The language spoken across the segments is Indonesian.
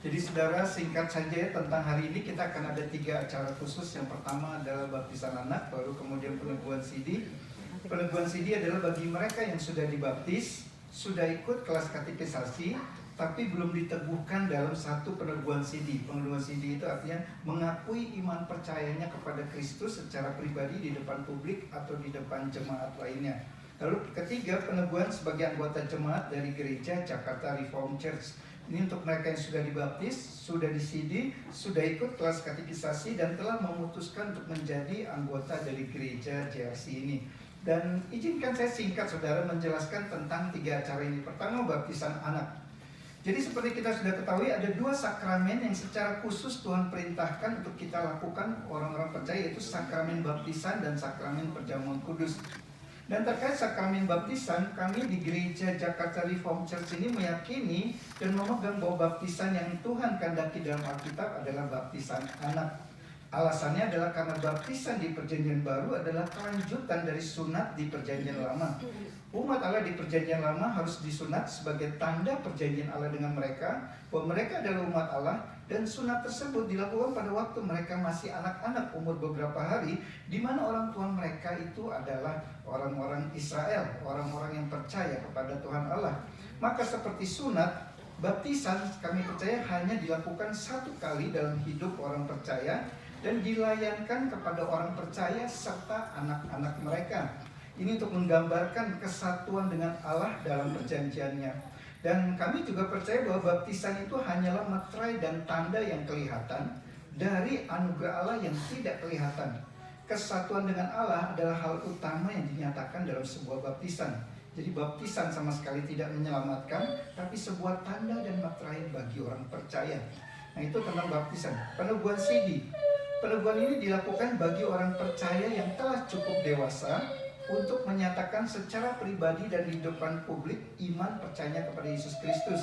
Jadi saudara, singkat saja tentang hari ini kita akan ada 3 acara khusus. Yang pertama adalah baptisan anak, baru kemudian peneguhan CD. Peneguhan CD adalah bagi mereka yang sudah dibaptis, sudah ikut kelas katekisasi, tapi belum diteguhkan dalam satu peneguhan CD. Peneguhan CD itu artinya mengakui iman percayanya kepada Kristus secara pribadi di depan publik atau di depan jemaat lainnya. Lalu ketiga, peneguhan sebagai anggota jemaat dari gereja Jakarta Reformed Church. Ini untuk mereka yang sudah dibaptis, sudah di-CD, sudah ikut kelas katekisasi dan telah memutuskan untuk menjadi anggota dari gereja JRC ini. Dan izinkan saya singkat saudara menjelaskan tentang 3 acara ini. Pertama, baptisan anak. Jadi seperti kita sudah ketahui ada 2 sakramen yang secara khusus Tuhan perintahkan untuk kita lakukan orang-orang percaya, yaitu sakramen baptisan dan sakramen perjamuan kudus. Dan terkait sakramen baptisan, kami di gereja Jakarta Reformed Church ini meyakini dan memegang bahwa baptisan yang Tuhan kehendaki dalam Alkitab adalah baptisan anak. Alasannya adalah karena baptisan di Perjanjian Baru adalah kelanjutan dari sunat di Perjanjian Lama. Umat Allah di Perjanjian Lama harus disunat sebagai tanda perjanjian Allah dengan mereka, bahwa mereka adalah umat Allah, dan sunat tersebut dilakukan pada waktu mereka masih anak-anak umur beberapa hari, di mana orang tua mereka itu adalah orang-orang Israel, orang-orang yang percaya kepada Tuhan Allah. Maka seperti sunat, baptisan kami percaya hanya dilakukan 1 kali dalam hidup orang percaya dan dilayankan kepada orang percaya serta anak-anak mereka. Ini untuk menggambarkan kesatuan dengan Allah dalam perjanjiannya. Dan kami juga percaya bahwa baptisan itu hanyalah meterai dan tanda yang kelihatan dari anugerah Allah yang tidak kelihatan. Kesatuan dengan Allah adalah hal utama yang dinyatakan dalam sebuah baptisan. Jadi baptisan sama sekali tidak menyelamatkan, tapi sebuah tanda dan meterai bagi orang percaya. Nah, itu tentang baptisan. Peneguhan CD. Peneguhan ini dilakukan bagi orang percaya yang telah cukup dewasa untuk menyatakan secara pribadi dan di depan publik iman percayanya kepada Yesus Kristus.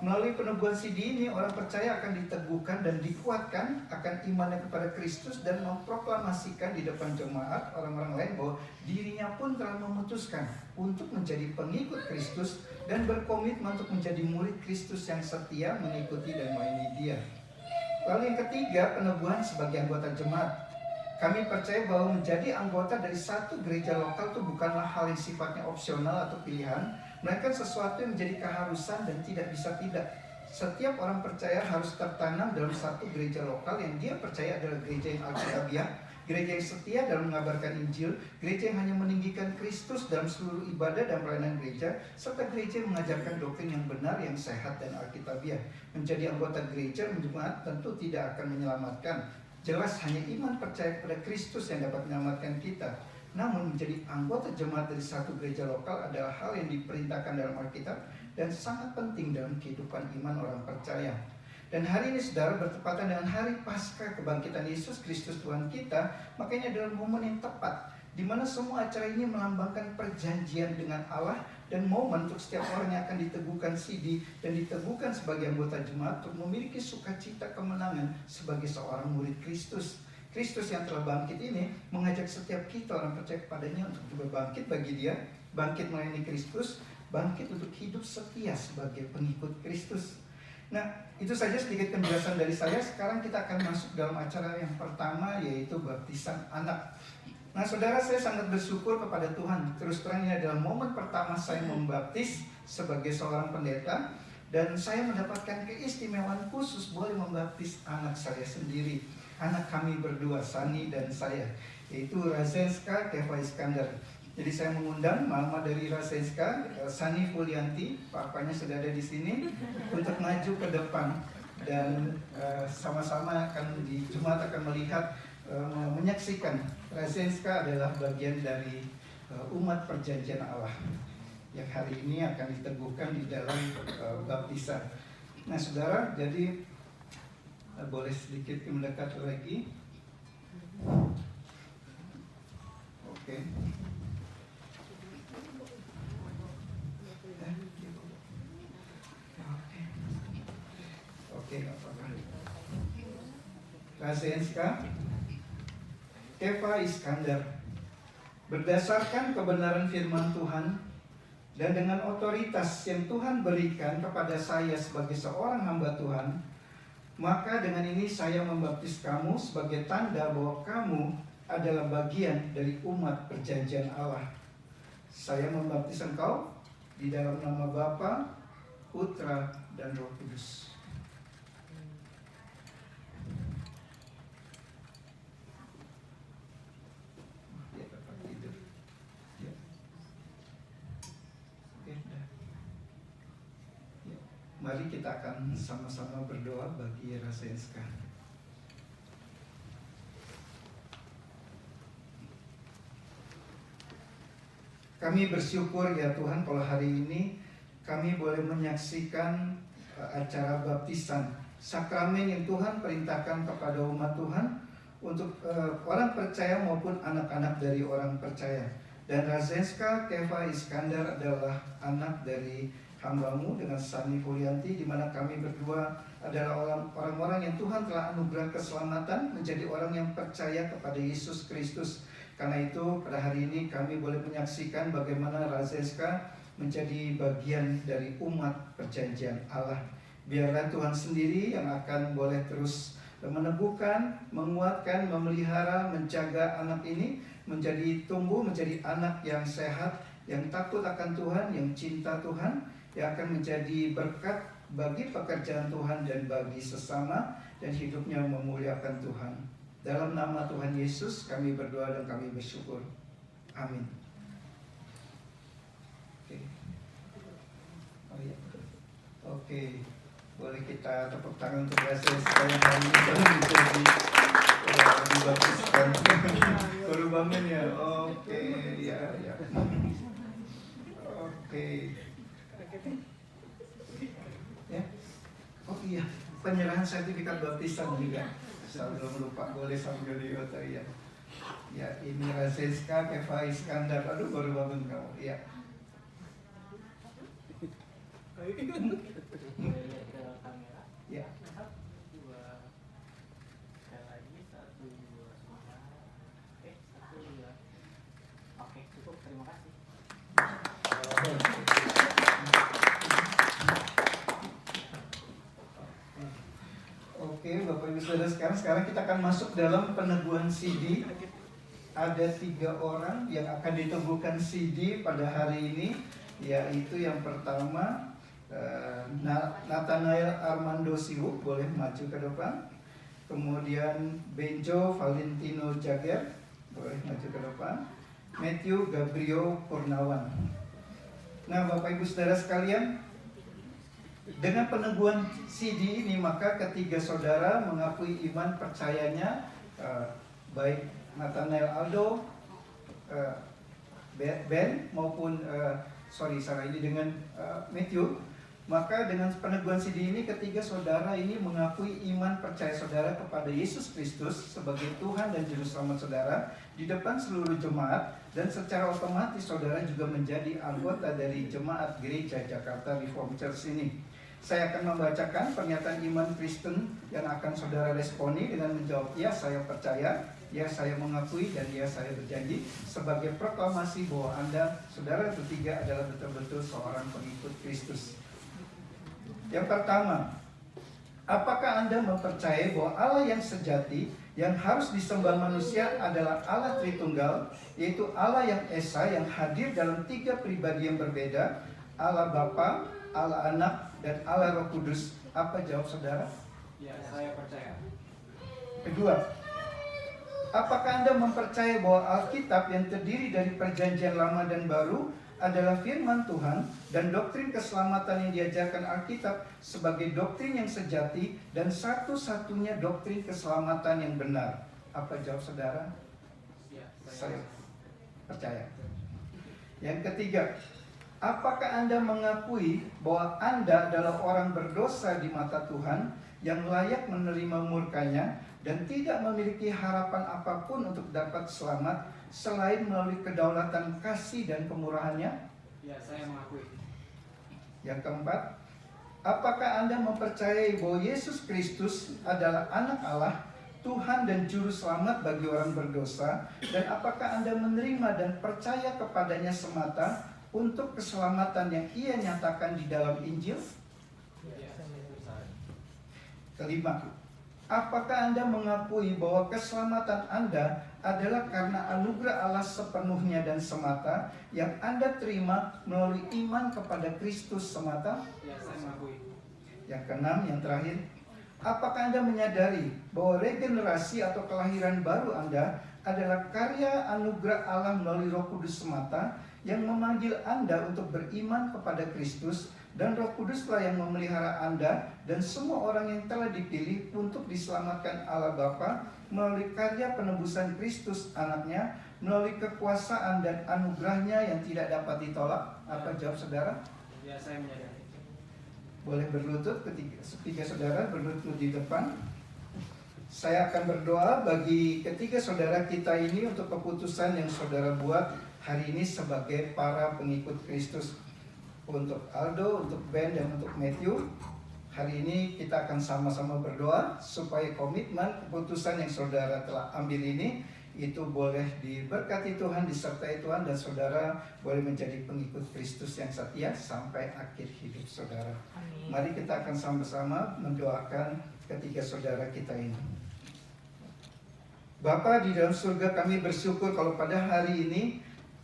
Melalui peneguhan CD ini, orang percaya akan diteguhkan dan dikuatkan akan imannya kepada Kristus dan memproklamasikan di depan jemaat orang-orang lain bahwa dirinya pun telah memutuskan untuk menjadi pengikut Kristus dan berkomitmen untuk menjadi murid Kristus yang setia mengikuti dan melayani Dia. Lalu yang ketiga, peneguhan sebagai anggota jemaat. Kami percaya bahwa menjadi anggota dari satu gereja lokal itu bukanlah hal yang sifatnya opsional atau pilihan, melainkan sesuatu yang menjadi keharusan dan tidak bisa tidak. Setiap orang percaya harus tertanam dalam satu gereja lokal yang dia percaya adalah gereja yang alkitabiah, gereja yang setia dalam mengabarkan Injil, gereja yang hanya meninggikan Kristus dalam seluruh ibadah dan pelayanan gereja, serta gereja yang mengajarkan doktrin yang benar, yang sehat dan alkitabiah. Menjadi anggota gereja jemaat tentu tidak akan menyelamatkan. Jelas hanya iman percaya kepada Kristus yang dapat menyelamatkan kita. Namun menjadi anggota jemaat dari satu gereja lokal adalah hal yang diperintahkan dalam Alkitab dan sangat penting dalam kehidupan iman orang percaya. Dan hari ini saudara bertepatan dengan hari Paskah kebangkitan Yesus Kristus Tuhan kita, makanya adalah momen yang tepat di mana semua acara ini melambangkan perjanjian dengan Allah dan momen untuk setiap orang yang akan diteguhkan CD dan diteguhkan sebagai anggota jemaat untuk memiliki sukacita kemenangan sebagai seorang murid Kristus. Kristus yang telah bangkit ini mengajak setiap kita orang percaya kepadanya untuk juga bangkit bagi Dia, bangkit melayani Kristus, bangkit untuk hidup setia sebagai pengikut Kristus. Nah, itu saja sedikit penjelasan dari saya. Sekarang kita akan masuk dalam acara yang pertama, yaitu baptisan anak. Nah, saudara, saya sangat bersyukur kepada Tuhan. Terus terang ini adalah momen pertama saya membaptis sebagai seorang pendeta, dan saya mendapatkan keistimewaan khusus boleh membaptis anak saya sendiri. Anak kami berdua, Sani dan saya, yaitu Razenska Keva Iskandar. Jadi saya mengundang mama dari Razenska, Sani Fulianti, papanya sudah ada di sini, untuk maju ke depan dan sama-sama akan di Jumat akan melihat, menyaksikan Razenska adalah bagian dari umat perjanjian Allah yang hari ini akan diteguhkan di dalam baptisan. Nah, saudara, jadi boleh sedikit mendekat lagi. Oke. Oke, apa-apa. Razenska Keva Iskandar. Berdasarkan kebenaran firman Tuhan dan dengan otoritas yang Tuhan berikan kepada saya sebagai seorang hamba Tuhan, maka dengan ini saya membaptis kamu sebagai tanda bahwa kamu adalah bagian dari umat perjanjian Allah. Saya membaptis engkau di dalam nama Bapa, Putra, dan Roh Kudus. Dia dapat tidur. Ya. Oke, dah. Ya. Mari kita akan sama-sama berdoa bagi Rasenska. Kami bersyukur ya Tuhan kalau hari ini kami boleh menyaksikan acara baptisan, sakramen yang Tuhan perintahkan kepada umat Tuhan untuk orang percaya maupun anak-anak dari orang percaya. Dan Rasenska Keva Iskandar adalah anak dari hamba-Mu dengan Sani Furianti, di mana kami berdua adalah orang-orang yang Tuhan telah anugerah keselamatan menjadi orang yang percaya kepada Yesus Kristus. Karena itu pada hari ini kami boleh menyaksikan bagaimana Rasenska menjadi bagian dari umat perjanjian Allah. Biarlah Tuhan sendiri yang akan boleh terus meneguhkan, menguatkan, memelihara, menjaga anak ini menjadi tumbuh, menjadi anak yang sehat, yang takut akan Tuhan, yang cinta Tuhan, yang akan menjadi berkat bagi pekerjaan Tuhan dan bagi sesama, dan hidupnya memuliakan Tuhan. Dalam nama Tuhan Yesus kami berdoa dan kami bersyukur. Amin. Oke. Oh iya. Oke. Boleh kita tepuk tangan untuk Rasenska yang hari ini baru menjadi dibaptiskan. Baru bangun ya. Oke, ya. Oke. Ya. Oh iya, penyerahan sertifikat baptisan juga. Saya belum lupa, boleh sambil diota ya. Ya, ini Rasenska Keva Iskandar. Aduh, baru bangun kamu. Ya. Ya. Oke, cukup. Terima kasih. Oke, Bapak Ibu Saudara sekarang kita akan masuk dalam peneguhan CD. Ada 3 orang yang akan diteguhkan CD pada hari ini, yaitu yang pertama Nathanael Armando Siwuk, boleh maju ke depan. Kemudian Benjo Valentino Jager, boleh maju ke depan. Matthew Gabrio Purnawan. Nah, Bapak Ibu Saudara sekalian, dengan peneguhan CD ini maka ketiga saudara mengakui iman percayanya, baik Nathanael Aldo, Ben maupun ini dengan Matthew. Maka dengan peneguhan CD ini ketiga saudara ini mengakui iman percaya saudara kepada Yesus Kristus sebagai Tuhan dan Juru Selamat saudara di depan seluruh jemaat, dan secara otomatis saudara juga menjadi anggota dari jemaat Gereja Jakarta Reformed Church ini. Saya akan membacakan pernyataan iman Kristen yang akan saudara responi dengan menjawab ya saya percaya, ya saya mengakui, dan ya saya berjanji, sebagai proklamasi bahwa Anda, saudara bertiga, adalah betul-betul seorang pengikut Kristus. Yang pertama, apakah Anda mempercayai bahwa Allah yang sejati yang harus disembah manusia adalah Allah Tritunggal, yaitu Allah yang Esa yang hadir dalam 3 pribadi yang berbeda, Allah Bapa, Allah Anak, dan Allah Roh Kudus? Apa jawab saudara? Ya, saya percaya. Kedua, apakah Anda mempercayai bahwa Alkitab yang terdiri dari perjanjian lama dan baru adalah firman Tuhan dan doktrin keselamatan yang diajarkan Alkitab sebagai doktrin yang sejati dan satu-satunya doktrin keselamatan yang benar? Apa jawab saudara? Ya, Saya percaya. Yang ketiga, apakah Anda mengakui bahwa Anda adalah orang berdosa di mata Tuhan yang layak menerima murkanya dan tidak memiliki harapan apapun untuk dapat selamat selain melalui kedaulatan kasih dan kemurahannya? Ya, saya mengakui. Yang keempat, apakah Anda mempercayai bahwa Yesus Kristus adalah anak Allah, Tuhan dan Juru Selamat bagi orang berdosa, dan apakah Anda menerima dan percaya kepadanya semata untuk keselamatan yang ia nyatakan di dalam Injil? Kelima, apakah Anda mengakui bahwa keselamatan Anda adalah karena anugerah Allah sepenuhnya dan semata yang Anda terima melalui iman kepada Kristus semata? Ya, saya mengakui. Yang keenam, yang terakhir, apakah Anda menyadari bahwa regenerasi atau kelahiran baru Anda adalah karya anugerah Allah melalui Roh Kudus semata yang memanggil Anda untuk beriman kepada Kristus, dan Roh Kuduslah yang memelihara Anda dan semua orang yang telah dipilih untuk diselamatkan Allah Bapa melalui karya penebusan Kristus Anaknya, melalui kekuasaan dan anugerahnya yang tidak dapat ditolak? Apa jawab saudara? Ya, saya menyadari. Boleh berlutut ketiga saudara berlutut di depan. Saya akan berdoa bagi ketiga saudara kita ini untuk keputusan yang saudara buat hari ini sebagai para pengikut Kristus. Untuk Aldo, untuk Ben, dan untuk Matthew, hari ini kita akan sama-sama berdoa supaya komitmen keputusan yang saudara telah ambil ini itu boleh diberkati Tuhan, disertai Tuhan, dan saudara boleh menjadi pengikut Kristus yang setia sampai akhir hidup saudara. Amin. Mari kita akan sama-sama mendoakan ketiga saudara kita ini. Bapa di dalam surga, kami bersyukur kalau pada hari ini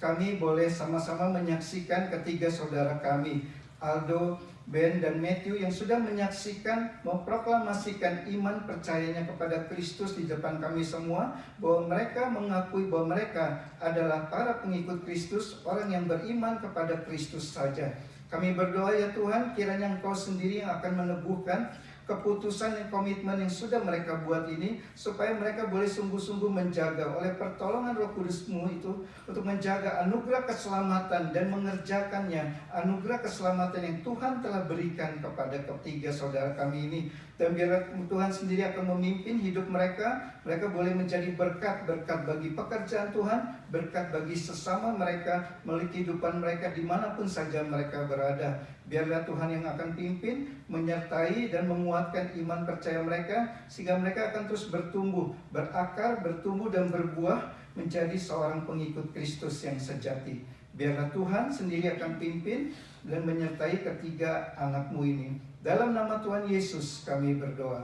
kami boleh sama-sama menyaksikan ketiga saudara kami, Aldo, Ben, dan Matthew, yang sudah menyaksikan, memproklamasikan iman percayanya kepada Kristus di depan kami semua, bahwa mereka mengakui bahwa mereka adalah para pengikut Kristus, orang yang beriman kepada Kristus saja. Kami berdoa ya Tuhan, kiranya Engkau sendiri yang akan meneguhkan keputusan dan komitmen yang sudah mereka buat ini, supaya mereka boleh sungguh-sungguh menjaga oleh pertolongan Roh Kudus-Mu itu untuk menjaga anugerah keselamatan dan mengerjakannya, anugerah keselamatan yang Tuhan telah berikan kepada ketiga saudara kami ini. Dan biar Tuhan sendiri akan memimpin hidup mereka, mereka boleh menjadi berkat-berkat bagi pekerjaan Tuhan, berkat bagi sesama mereka, melalui kehidupan mereka dimanapun saja mereka berada. Biarlah Tuhan yang akan pimpin, menyertai dan menguatkan iman percaya mereka, sehingga mereka akan terus bertumbuh, berakar, bertumbuh dan berbuah menjadi seorang pengikut Kristus yang sejati. Biarlah Tuhan sendiri akan pimpin dan menyertai ketiga anak-Mu ini. Dalam nama Tuhan Yesus kami berdoa.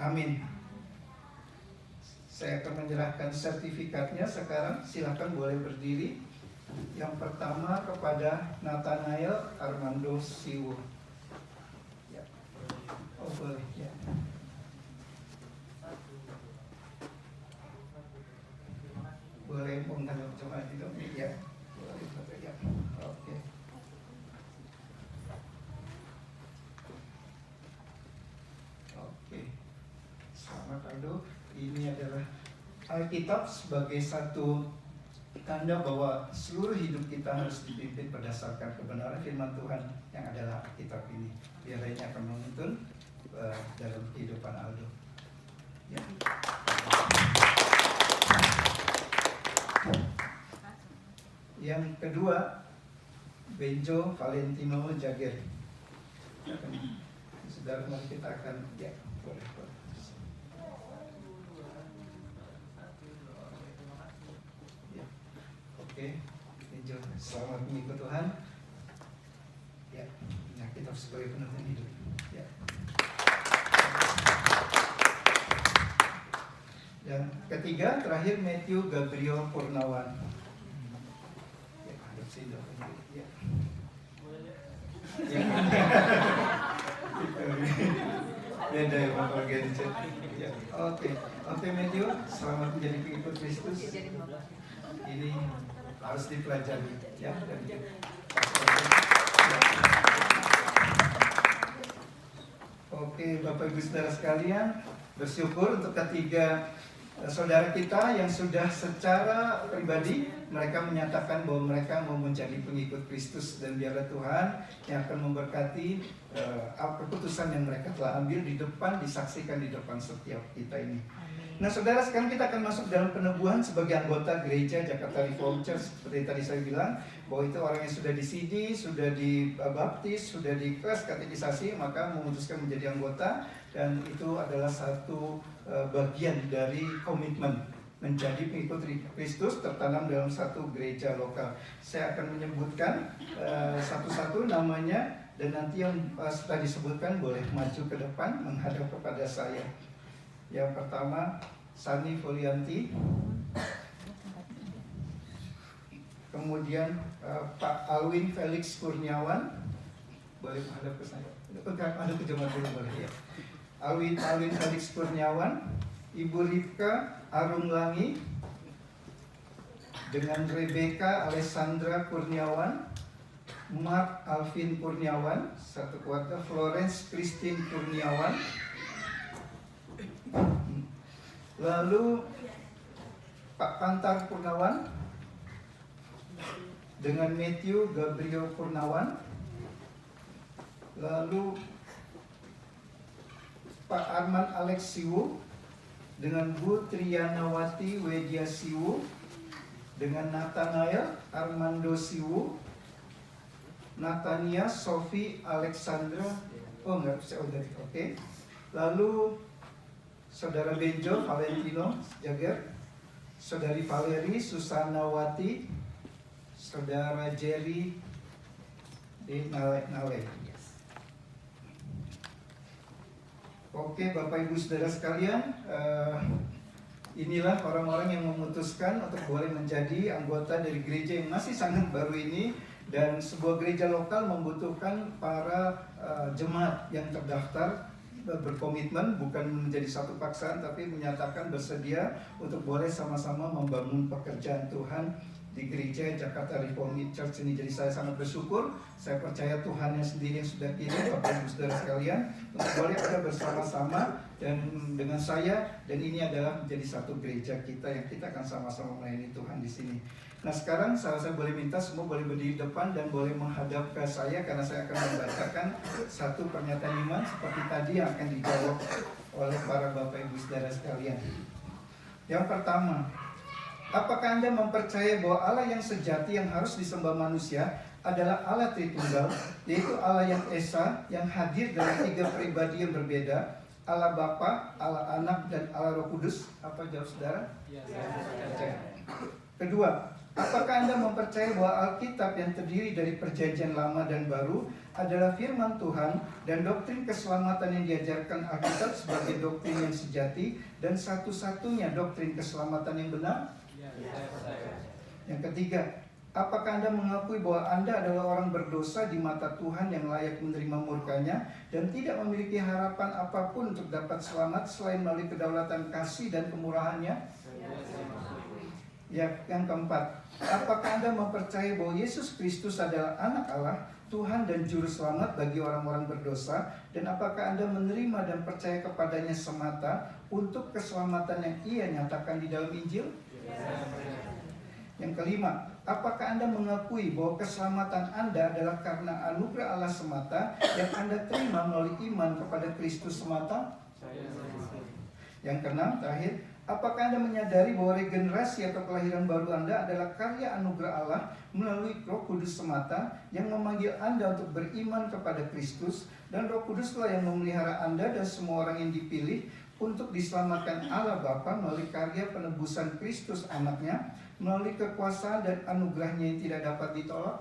Amin. Saya akan menyerahkan sertifikatnya sekarang. Silakan boleh berdiri. Yang pertama kepada Nathanael Armando Siwo. Ya. Oh boleh ya. Boleh menghadap coba itu ya. Boleh ya. Oke. Oke. Selamat Aldo. Ini adalah Alkitab sebagai satu tanda bahwa seluruh hidup kita harus dipimpin berdasarkan kebenaran firman Tuhan yang adalah Alkitab ini. Biar ini akan menuntun dalam kehidupan Aldo. Ya. Yang kedua, Benjo Valentino Jager. Saudara, mari kita akan ya boleh. Oke, Benjo, selamat mengikut Tuhan. Ya, nah kita sebagai penuntun hidup. Ya. Yang ketiga, terakhir Matthew Gabriel Purnawan. Ya, hadap sini. Ya. Ya. Beda ya Bapak Genset. Ya. Oke, Matthew, selamat menjadi pengikut Kristus. Ini harus dipelajari ya. Oke, Bapak Ibu Saudara sekalian, bersyukur untuk ketiga saudara kita yang sudah secara pribadi mereka menyatakan bahwa mereka mau menjadi pengikut Kristus, dan biarlah Tuhan yang akan memberkati keputusan yang mereka telah ambil di depan, disaksikan di depan setiap kita ini. Nah saudara, sekarang kita akan masuk dalam peneguhan sebagai anggota gereja Jakarta Reformed Church. Seperti tadi saya bilang, bahwa itu orang yang sudah disidi, sudah dibaptis, sudah di kelas katekisasi, maka memutuskan menjadi anggota. Dan itu adalah satu bagian dari komitmen menjadi pengikut Kristus tertanam dalam satu gereja lokal. Saya akan menyebutkan satu-satu namanya, dan nanti yang setelah disebutkan boleh maju ke depan menghadap kepada saya. Yang pertama, Sani Folianti. Kemudian Pak Alwin Felix Kurniawan. Boleh menghadap ke saya. Menghadap ke jemaat dulu boleh ya. Alwin Felix Kurniawan. Ibu Ripka Arumlangi dengan Rebecca Alessandra Kurniawan, Mark Alvin Kurniawan, satu keluarga. Florence Christine Kurniawan. Lalu Pak Pantar Kurnawan dengan Matthew Gabriel Kurnawan. Lalu Pak Arman Alex Siwu dengan Bu Triyanawati Wedya Siwu, dengan Nathanael Armando Siwu, Natania Sophie Alexandra, oh enggak bisa, oke. Lalu Saudara Benjo Valentino Jager, Saudari Valeri Susanawati, Saudara Jerry di Nale. Oke, Bapak Ibu Saudara sekalian, inilah orang-orang yang memutuskan untuk boleh menjadi anggota dari gereja yang masih sangat baru ini. Dan sebuah gereja lokal membutuhkan para jemaat yang terdaftar, berkomitmen, bukan menjadi satu paksaan, tapi menyatakan bersedia untuk boleh sama-sama membangun pekerjaan Tuhan di gereja Jakarta Reformed Church ini. Jadi saya sangat bersyukur, saya percaya Tuhan yang sendiri yang sudah kirim Bapak Ibu Saudara sekalian untuk boleh ada bersama-sama dan dengan saya, dan ini adalah menjadi satu gereja kita yang kita akan sama-sama melayani Tuhan di sini. Nah sekarang saya boleh minta semua boleh berdiri depan dan boleh menghadap ke saya, karena saya akan membacakan satu pernyataan iman seperti tadi yang akan dijawab oleh para Bapak Ibu Saudara sekalian. Yang pertama, apakah Anda mempercayai bahwa Allah yang sejati yang harus disembah manusia adalah Allah Tritunggal, yaitu Allah yang Esa, yang hadir dalam 3 pribadi yang berbeda, Allah Bapa, Allah Anak, dan Allah Roh Kudus? Apa jawab saudara? Ya. Kedua, apakah Anda mempercayai bahwa Alkitab yang terdiri dari Perjanjian Lama dan Baru adalah firman Tuhan dan doktrin keselamatan yang diajarkan Alkitab sebagai doktrin yang sejati dan satu-satunya doktrin keselamatan yang benar? Yang ketiga, apakah Anda mengakui bahwa Anda adalah orang berdosa di mata Tuhan yang layak menerima murkanya dan tidak memiliki harapan apapun untuk dapat selamat selain melalui kedaulatan kasih dan kemurahannya? Ya, yang keempat, apakah Anda mempercayai bahwa Yesus Kristus adalah anak Allah, Tuhan dan Juru Selamat bagi orang-orang berdosa, dan apakah Anda menerima dan percaya kepadanya semata untuk keselamatan yang Ia nyatakan di dalam Injil? Yang kelima, apakah Anda mengakui bahwa keselamatan Anda adalah karena anugerah Allah semata yang Anda terima melalui iman kepada Kristus semata? Yang keenam, terakhir, apakah Anda menyadari bahwa regenerasi atau kelahiran baru Anda adalah karya anugerah Allah melalui Roh Kudus semata yang memanggil Anda untuk beriman kepada Kristus, dan Roh Kuduslah yang memelihara Anda dan semua orang yang dipilih untuk diselamatkan Allah Bapa melalui karya penebusan Kristus Anaknya, melalui kekuasaan dan anugerahnya yang tidak dapat ditolak?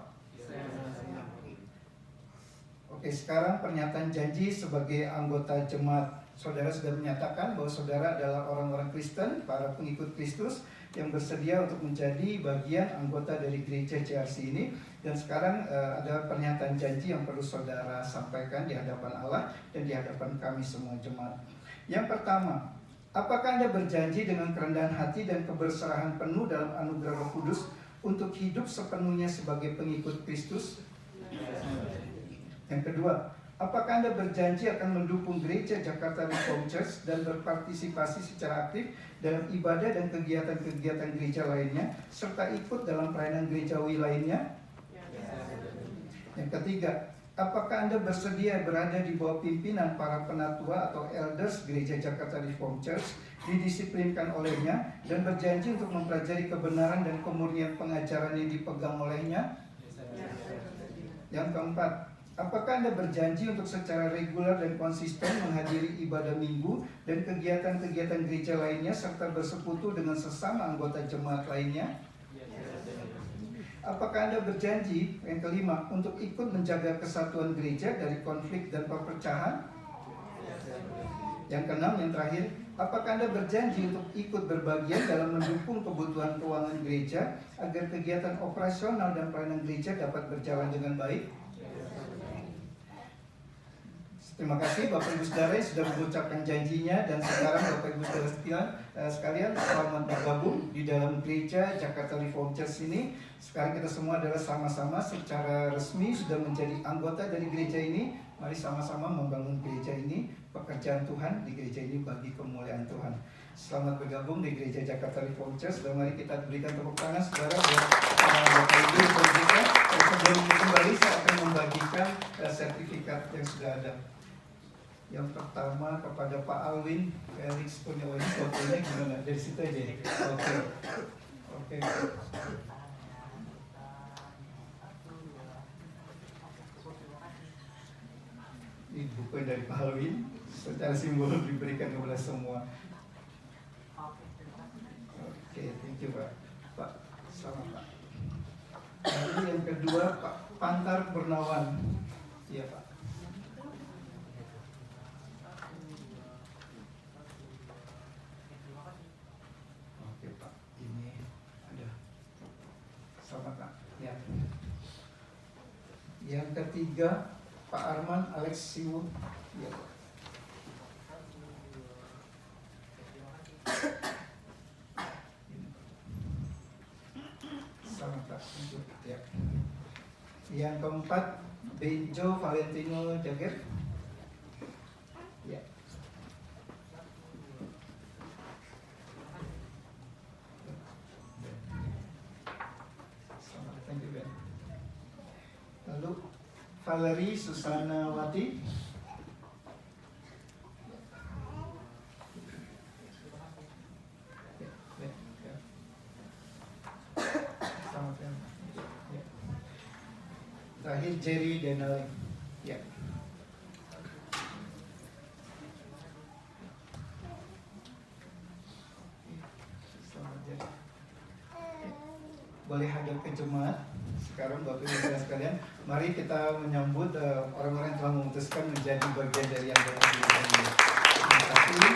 Oke, sekarang pernyataan janji sebagai anggota jemaat. Saudara sudah menyatakan bahwa saudara adalah orang-orang Kristen, para pengikut Kristus yang bersedia untuk menjadi bagian anggota dari gereja CRC ini. Dan sekarang ada pernyataan janji yang perlu saudara sampaikan di hadapan Allah dan di hadapan kami semua jemaat. Yang pertama, apakah Anda berjanji dengan kerendahan hati dan keberserahan penuh dalam anugerah Roh Kudus untuk hidup sepenuhnya sebagai pengikut Kristus? Yang kedua, apakah Anda berjanji akan mendukung gereja Jakarta Reformed Church dan berpartisipasi secara aktif dalam ibadah dan kegiatan-kegiatan gereja lainnya, serta ikut dalam pelayanan gerejawi lainnya? Yang ketiga, apakah Anda bersedia berada di bawah pimpinan para penatua atau elders gereja Jakarta Reformed Church, didisiplinkan olehnya, dan berjanji untuk mempelajari kebenaran dan kemurnian pengajaran yang dipegang olehnya? Yang keempat, Apakah Anda berjanji untuk secara reguler dan konsisten menghadiri ibadah minggu dan kegiatan-kegiatan gereja lainnya serta bersekutu dengan sesama anggota jemaat lainnya? Apakah Anda berjanji, yang kelima, untuk ikut menjaga kesatuan gereja dari konflik dan perpecahan? Yang keenam, yang terakhir, apakah Anda berjanji untuk ikut berbagian dalam mendukung kebutuhan keuangan gereja agar kegiatan operasional dan pelayanan gereja dapat berjalan dengan baik? Terima kasih Bapak Ibu Saudara yang sudah mengucapkan janjinya, dan sekarang Bapak Ibu Saudara sekalian selamat bergabung di dalam gereja Jakarta Reformed Church ini. Sekarang kita semua adalah sama-sama secara resmi sudah menjadi anggota dari gereja ini. Mari sama-sama membangun gereja ini, pekerjaan Tuhan di gereja ini bagi kemuliaan Tuhan. Selamat bergabung di gereja Jakarta Reformed Church, dan mari kita berikan tepuk tangan saudara buat Bapak Ibu yang bergereja. Sebelum kembali saya akan membagikan sertifikat yang sudah ada. Yang pertama kepada Pak Alwin Felix Kurniawan, fotonya gimana? Dari situ aja. Oke. Ini buku dari Pak Alwin, secara simbol diberikan kepada semua. Oke, thank you Pak. Pak, selamat Pak. Lalu yang kedua Pak Pantar Purnawan. Iya Pak. Yang ketiga Pak Arman Alexiu. Ya. Selamat Pak. Ya. Yang keempat Benjo Valentino Jager. Ya. Lalu Valerie Susana Wati. Terakhir Jerry Denali. Ya. Selamat Jerry. Boleh hadap ke jemaat. Sekarang Bapak Ibu Saudara sekalian, mari kita menyambut orang-orang yang telah memutuskan menjadi bagian dari anggota gereja ini. Terima kasih.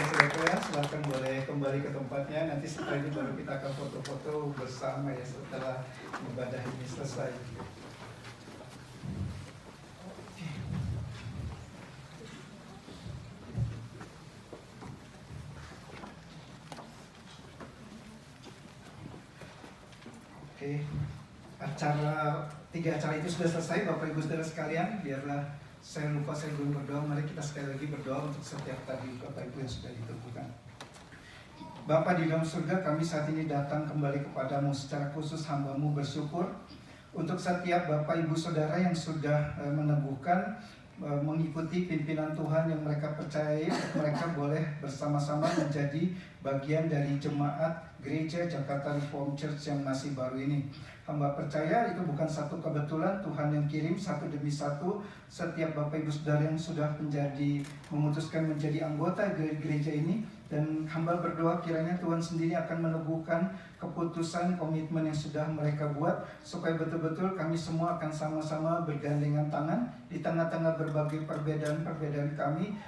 Saudara, silakan boleh kembali ke tempatnya. Nanti setelah ini baru kita akan foto-foto bersama ya setelah ibadah ini selesai. Oke. Tiga acara itu sudah selesai Bapak Ibu Saudara sekalian. Biarlah saya lupa, saya belum berdoa. Mari kita sekali lagi berdoa untuk setiap tadi Bapak Ibu yang sudah ditentukan. Bapa di dalam surga, kami saat ini datang kembali kepadamu. Secara khusus hamba-Mu bersyukur untuk setiap Bapak Ibu Saudara yang sudah meneguhkan mengikuti pimpinan Tuhan yang mereka percayai. Mereka boleh bersama-sama menjadi bagian dari jemaat Gereja Jakarta Reformed Church yang masih baru ini. Hamba percaya itu bukan satu kebetulan, Tuhan yang kirim satu demi satu setiap Bapak Ibu Saudara yang sudah memutuskan menjadi anggota gereja ini. Dan hamba berdoa kiranya Tuhan sendiri akan meneguhkan keputusan komitmen yang sudah mereka buat, supaya betul-betul kami semua akan sama-sama bergandengan tangan di tengah-tengah berbagai perbedaan-perbedaan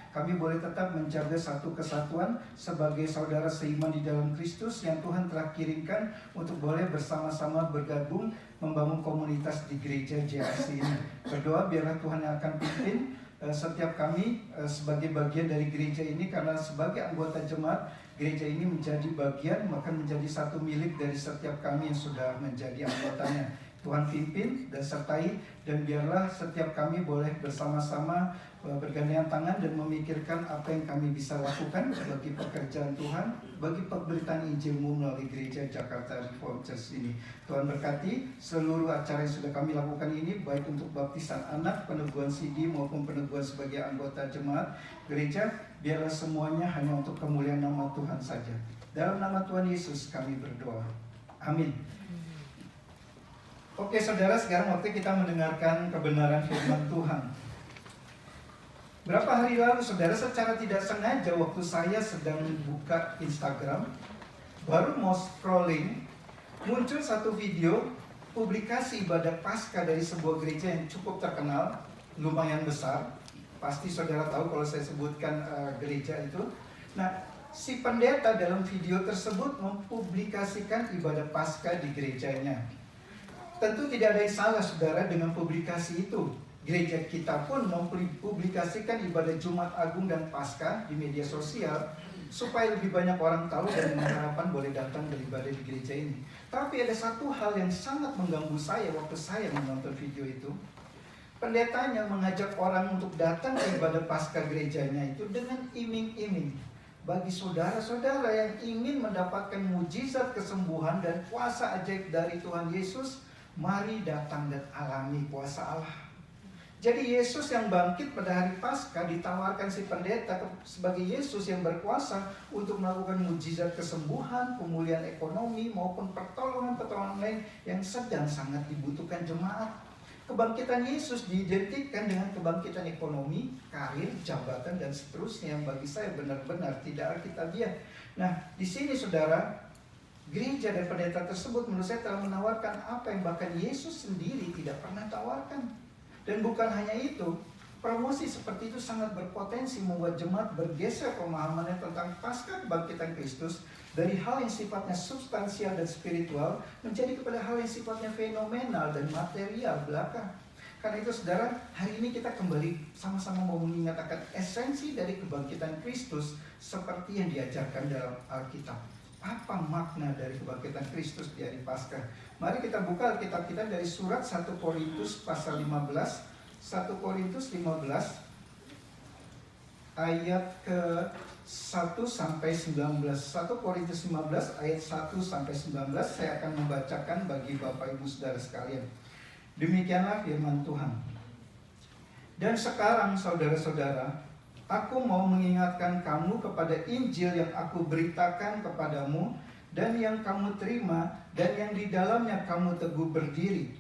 kami boleh tetap menjaga satu kesatuan sebagai saudara seiman di dalam Kristus yang Tuhan telah kirimkan untuk boleh bersama-sama bergabung membangun komunitas di gereja JRC ini. Berdoa biarlah Tuhan yang akan pimpin setiap kami sebagai bagian dari gereja ini, karena sebagai anggota jemaat gereja ini menjadi bagian, maka menjadi satu milik dari setiap kami yang sudah menjadi anggotanya. Tuhan pimpin dan sertai, dan biarlah setiap kami boleh bersama-sama bergandengan tangan dan memikirkan apa yang kami bisa lakukan bagi pekerjaan Tuhan, bagi pemberitaan Injil-Mu melalui gereja Jakarta Reformed Church ini. Tuhan berkati seluruh acara yang sudah kami lakukan ini, baik untuk baptisan anak, peneguhan CD maupun peneguhan sebagai anggota jemaat gereja. Biarlah semuanya hanya untuk kemuliaan nama Tuhan saja. Dalam nama Tuhan Yesus kami berdoa. Amin. Oke saudara, sekarang waktu kita mendengarkan kebenaran firman Tuhan. Berapa hari lalu saudara, secara tidak sengaja waktu saya sedang buka Instagram, baru mau scrolling, muncul satu video publikasi ibadah Paskah dari sebuah gereja yang cukup terkenal, lumayan besar. Pasti saudara tahu kalau saya sebutkan gereja itu. Nah, si pendeta dalam video tersebut mempublikasikan ibadah Paskah di gerejanya. Tentu tidak ada yang salah saudara dengan publikasi itu. Gereja kita pun mempublikasikan ibadah Jumat Agung dan Paskah di media sosial supaya lebih banyak orang tahu dan mengharapkan boleh datang beribadah di gereja ini. Tapi ada satu hal yang sangat mengganggu saya waktu saya menonton video itu. Pendetanya mengajak orang untuk datang ke ibadah Paskah gerejanya itu dengan iming-iming. Bagi saudara-saudara yang ingin mendapatkan mujizat kesembuhan dan kuasa ajaib dari Tuhan Yesus, mari datang dan alami kuasa Allah. Jadi Yesus yang bangkit pada hari Paskah ditawarkan si pendeta sebagai Yesus yang berkuasa untuk melakukan mujizat kesembuhan, pemulihan ekonomi maupun pertolongan-pertolongan lain yang sedang sangat dibutuhkan jemaat. Kebangkitan Yesus diidentikan dengan kebangkitan ekonomi, karir, jabatan dan seterusnya yang bagi saya benar-benar tidak alkitabiah. Nah, di sini saudara, gereja dan pendeta tersebut menurut saya telah menawarkan apa yang bahkan Yesus sendiri tidak pernah tawarkan. Dan bukan hanya itu, promosi seperti itu sangat berpotensi membuat jemaat bergeser pemahamannya tentang pasca kebangkitan Kristus dari hal yang sifatnya substansial dan spiritual menjadi kepada hal yang sifatnya fenomenal dan material belaka. Karena itu saudara, hari ini kita kembali sama-sama mau mengingat akan esensi dari kebangkitan Kristus seperti yang diajarkan dalam Alkitab. Apa makna dari kebangkitan Kristus di hari Paskah? Mari kita buka Alkitab kita dari surat 1 Korintus pasal 15. 1 Korintus 15 ayat ke 1 sampai 19. 1 Korintus 15 ayat 1 sampai 19 saya akan membacakan bagi Bapak Ibu Saudara sekalian. Demikianlah firman Tuhan. Dan sekarang saudara-saudara, aku mau mengingatkan kamu kepada Injil yang aku beritakan kepadamu dan yang kamu terima dan yang di dalamnya kamu teguh berdiri.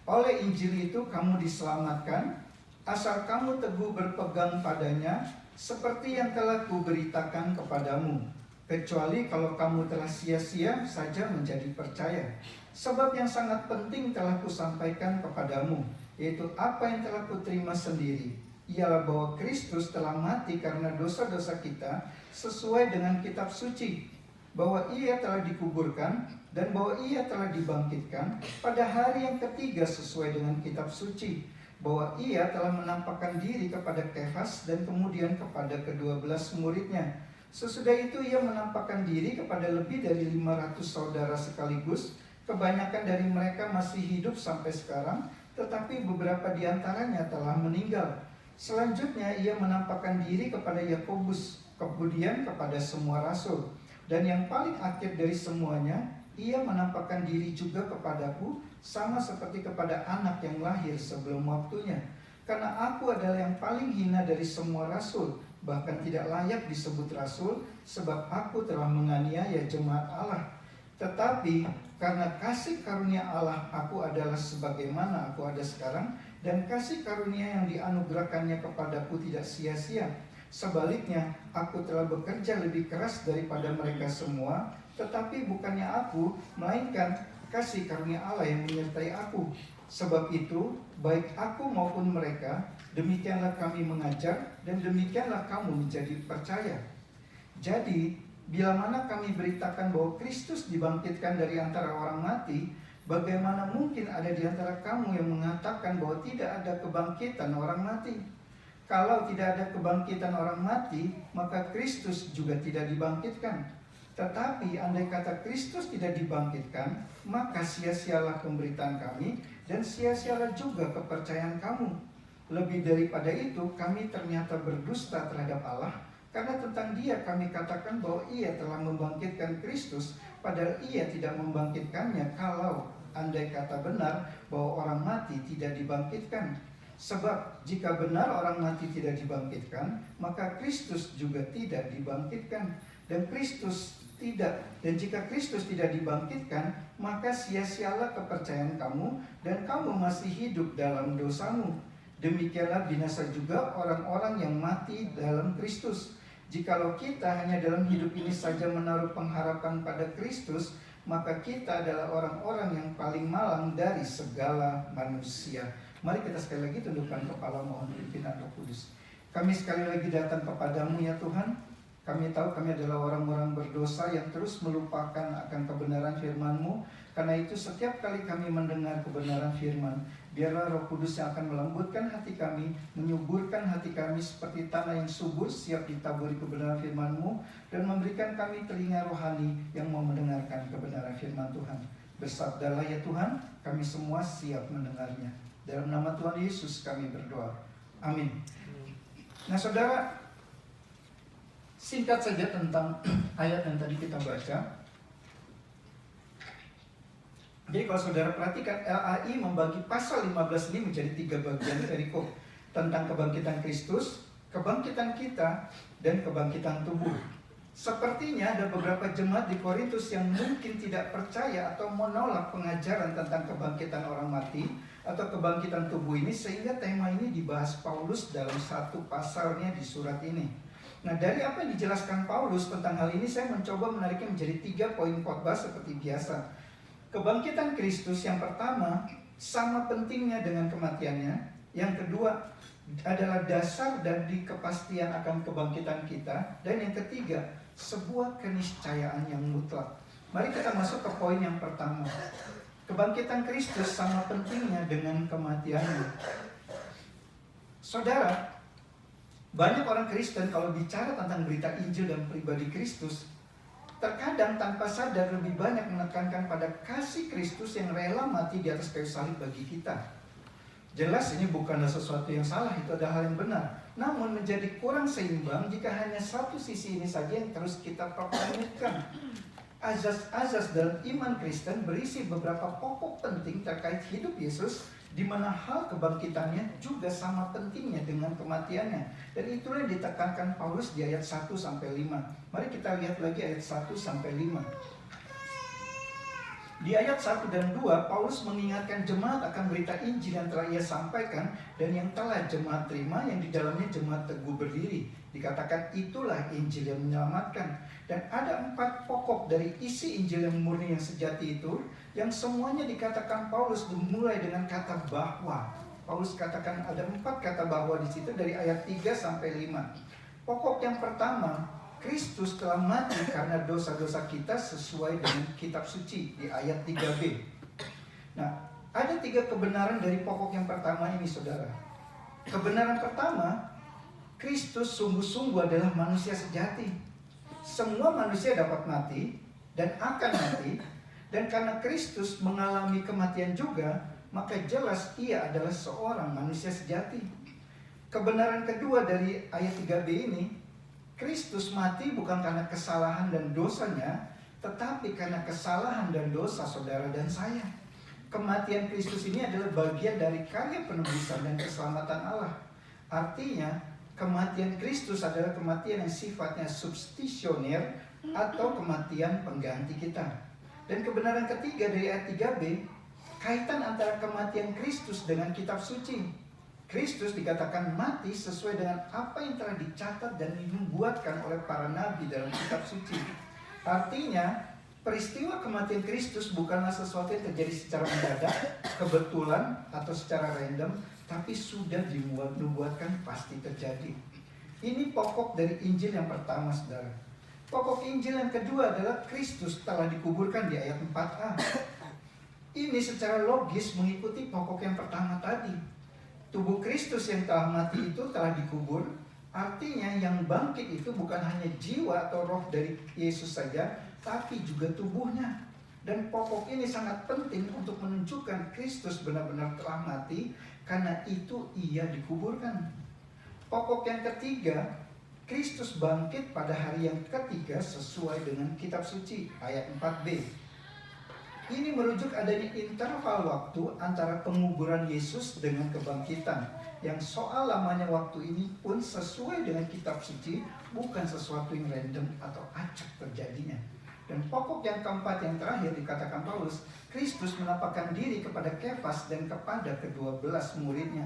Oleh Injil itu kamu diselamatkan, asal kamu teguh berpegang padanya seperti yang telah kuberitakan kepadamu. Kecuali kalau kamu telah sia-sia saja menjadi percaya. Sebab yang sangat penting telah kusampaikan kepadamu, yaitu apa yang telah kuterima sendiri, ialah bahwa Kristus telah mati karena dosa-dosa kita sesuai dengan kitab suci, bahwa ia telah dikuburkan dan bahwa ia telah dibangkitkan pada hari yang ketiga sesuai dengan kitab suci, bahwa ia telah menampakkan diri kepada Kefas dan kemudian kepada ke-12 muridnya. Sesudah itu ia menampakkan diri kepada lebih dari 500 saudara sekaligus. Kebanyakan dari mereka masih hidup sampai sekarang, tetapi beberapa di antaranya telah meninggal. Selanjutnya ia menampakkan diri kepada Yakobus, kemudian kepada semua rasul. Dan yang paling akhir dari semuanya, ia menampakkan diri juga kepadaku, sama seperti kepada anak yang lahir sebelum waktunya. Karena aku adalah yang paling hina dari semua rasul, bahkan tidak layak disebut rasul, sebab aku telah menganiaya jemaat Allah. Tetapi karena kasih karunia Allah, aku adalah sebagaimana aku ada sekarang, dan kasih karunia yang dianugerahkannya kepadaku tidak sia-sia. Sebaliknya, aku telah bekerja lebih keras daripada mereka semua, tetapi bukannya aku, melainkan kasih karunia Allah yang menyertai aku. Sebab itu, baik aku maupun mereka, demikianlah kami mengajar, dan demikianlah kamu menjadi percaya. Jadi, bila mana kami beritakan bahwa Kristus dibangkitkan dari antara orang mati, bagaimana mungkin ada di antara kamu yang mengatakan bahwa tidak ada kebangkitan orang mati? Kalau tidak ada kebangkitan orang mati, maka Kristus juga tidak dibangkitkan. Tetapi andai kata Kristus tidak dibangkitkan, maka sia-sialah pemberitaan kami dan sia-sialah juga kepercayaan kamu. Lebih daripada itu, kami ternyata berdusta terhadap Allah, karena tentang Dia kami katakan bahwa Ia telah membangkitkan Kristus, padahal Ia tidak membangkitkannya. Kalau andai kata benar bahwa orang mati tidak dibangkitkan, Sebab jika benar orang mati tidak dibangkitkan, maka Kristus juga tidak dibangkitkan. Dan jika Kristus tidak dibangkitkan, maka sia-sialah kepercayaan kamu dan kamu masih hidup dalam dosamu. Demikianlah binasa juga orang-orang yang mati dalam Kristus. Jikalau kita hanya dalam hidup ini saja menaruh pengharapan pada Kristus, maka kita adalah orang-orang yang paling malang dari segala manusia. Mari kita sekali lagi tundukkan kepala, mohon pimpinan Roh Kudus. Kami sekali lagi datang kepadamu ya Tuhan. Kami tahu kami adalah orang-orang berdosa yang terus melupakan akan kebenaran firman-Mu. Karena itu setiap kali kami mendengar kebenaran firman, biarlah Roh Kudus yang akan melembutkan hati kami, menyuburkan hati kami seperti tanah yang subur siap ditaburi kebenaran firman-Mu, dan memberikan kami telinga rohani yang mau mendengarkan kebenaran firman Tuhan. Bersabdalah ya Tuhan, kami semua siap mendengarnya. Dalam nama Tuhan Yesus kami berdoa. Amin. Nah saudara, singkat saja tentang ayat yang tadi kita baca. Jadi kalau saudara perhatikan, LAI membagi pasal 15 ini menjadi 3 bagian perikop. Tentang kebangkitan Kristus, kebangkitan kita, dan kebangkitan tubuh. Sepertinya ada beberapa jemaat di Korintus yang mungkin tidak percaya atau menolak pengajaran tentang kebangkitan orang mati atau kebangkitan tubuh ini, sehingga tema ini dibahas Paulus dalam satu pasalnya di surat ini. Nah, dari apa yang dijelaskan Paulus tentang hal ini, saya mencoba menariknya menjadi 3 poin khotbah seperti biasa. Kebangkitan Kristus yang pertama sama pentingnya dengan kematiannya. Yang kedua adalah dasar dari kepastian akan kebangkitan kita. Dan yang ketiga, sebuah keniscayaan yang mutlak. Mari kita masuk ke poin yang pertama. Kebangkitan Kristus sama pentingnya dengan kematiannya. Saudara, banyak orang Kristen kalau bicara tentang berita Injil dan pribadi Kristus, terkadang tanpa sadar lebih banyak menekankan pada kasih Kristus yang rela mati di atas kayu salib bagi kita. Jelas ini bukanlah sesuatu yang salah, itu adalah hal yang benar. Namun menjadi kurang seimbang jika hanya satu sisi ini saja yang terus kita pertahankan. Azas-azas dalam iman Kristen berisi beberapa pokok penting terkait hidup Yesus, di mana hal kebangkitannya juga sama pentingnya dengan kematiannya. Dan itulah yang ditekankan Paulus di ayat 1-5. Mari kita lihat lagi ayat 1-5. Di ayat 1 dan 2, Paulus mengingatkan jemaat akan berita Injil yang telah ia sampaikan dan yang telah jemaat terima, yang di dalamnya jemaat teguh berdiri. Dikatakan itulah Injil yang menyelamatkan. Dan ada 4 pokok dari isi Injil yang murni yang sejati itu, yang semuanya dikatakan Paulus dimulai dengan kata bahwa. Paulus katakan ada 4 kata bahwa di situ dari ayat 3-5. Pokok yang pertama, Kristus telah mati karena dosa-dosa kita sesuai dengan kitab suci di ayat 3b. Nah, ada 3 kebenaran dari pokok yang pertama ini, saudara. Kebenaran pertama, Kristus sungguh-sungguh adalah manusia sejati. Semua manusia dapat mati dan akan mati, dan karena Kristus mengalami kematian juga, maka jelas ia adalah seorang manusia sejati. Kebenaran kedua dari ayat 3b ini, Kristus mati bukan karena kesalahan dan dosanya, tetapi karena kesalahan dan dosa saudara dan saya. Kematian Kristus ini adalah bagian dari karya penebusan dan keselamatan Allah. Artinya, kematian Kristus adalah kematian yang sifatnya substisioner atau kematian pengganti kita. Dan kebenaran ketiga dari ayat 3b, kaitan antara kematian Kristus dengan kitab suci. Kristus dikatakan mati sesuai dengan apa yang telah dicatat dan dinubuatkan oleh para nabi dalam kitab suci. Artinya, peristiwa kematian Kristus bukanlah sesuatu yang terjadi secara mendadak, kebetulan, atau secara random, tapi sudah dinubuatkan pasti terjadi. Ini pokok dari Injil yang pertama, saudara. Pokok Injil yang kedua adalah Kristus telah dikuburkan di ayat 4a. Ini secara logis mengikuti pokok yang pertama tadi. Tubuh Kristus yang telah mati itu telah dikubur. Artinya yang bangkit itu bukan hanya jiwa atau roh dari Yesus saja, tapi juga tubuhnya. Dan pokok ini sangat penting untuk menunjukkan Kristus benar-benar telah mati, karena itu ia dikuburkan. Pokok yang ketiga, Kristus bangkit pada hari yang ketiga sesuai dengan kitab suci, ayat 4b. Ini merujuk adanya interval waktu antara penguburan Yesus dengan kebangkitan. Yang soal lamanya waktu ini pun sesuai dengan kitab suci, bukan sesuatu yang random atau acak terjadinya. Dan pokok yang keempat yang terakhir dikatakan Paulus, Kristus menampakkan diri kepada Kefas dan kepada ke-12 muridnya.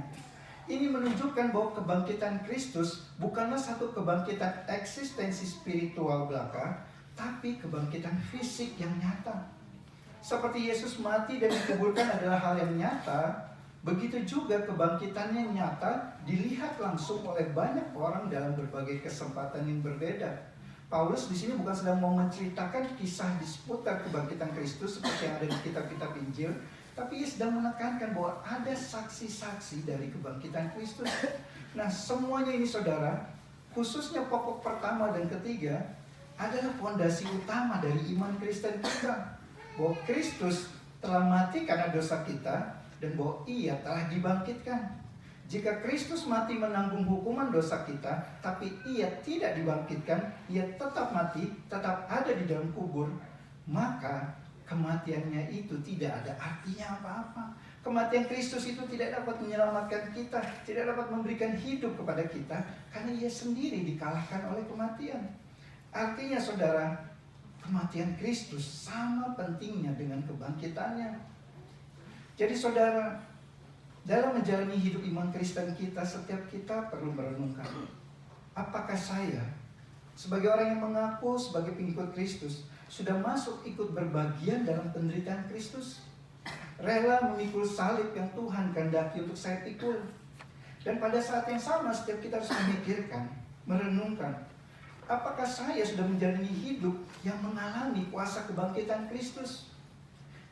Ini menunjukkan bahwa kebangkitan Kristus bukanlah satu kebangkitan eksistensi spiritual belaka, tapi kebangkitan fisik yang nyata. Seperti Yesus mati dan dikuburkan adalah hal yang nyata, begitu juga kebangkitannya nyata dilihat langsung oleh banyak orang dalam berbagai kesempatan yang berbeda. Paulus di sini bukan sedang mau menceritakan kisah di seputar kebangkitan Kristus seperti yang ada di kitab-kitab Injil, tapi ia sedang menekankan bahwa ada saksi-saksi dari kebangkitan Kristus. Nah, semuanya ini saudara, khususnya pokok pertama dan ketiga, adalah fondasi utama dari iman Kristen kita. Bahwa Kristus telah mati karena dosa kita dan bahwa ia telah dibangkitkan. Jika Kristus mati menanggung hukuman dosa kita, tapi ia tidak dibangkitkan, ia tetap mati, tetap ada di dalam kubur, maka kematiannya itu tidak ada artinya apa-apa. Kematian Kristus itu tidak dapat menyelamatkan kita, tidak dapat memberikan hidup kepada kita, karena ia sendiri dikalahkan oleh kematian. Artinya saudara, kematian Kristus sama pentingnya dengan kebangkitannya. Jadi saudara, dalam menjalani hidup iman Kristen kita, setiap kita perlu merenungkan, apakah saya sebagai orang yang mengaku sebagai pengikut Kristus sudah masuk ikut berbagian dalam penderitaan Kristus, rela memikul salib yang Tuhan kehendaki untuk saya pikul. Dan pada saat yang sama setiap kita harus memikirkan, merenungkan, apakah saya sudah menjalani hidup yang mengalami kuasa kebangkitan Kristus?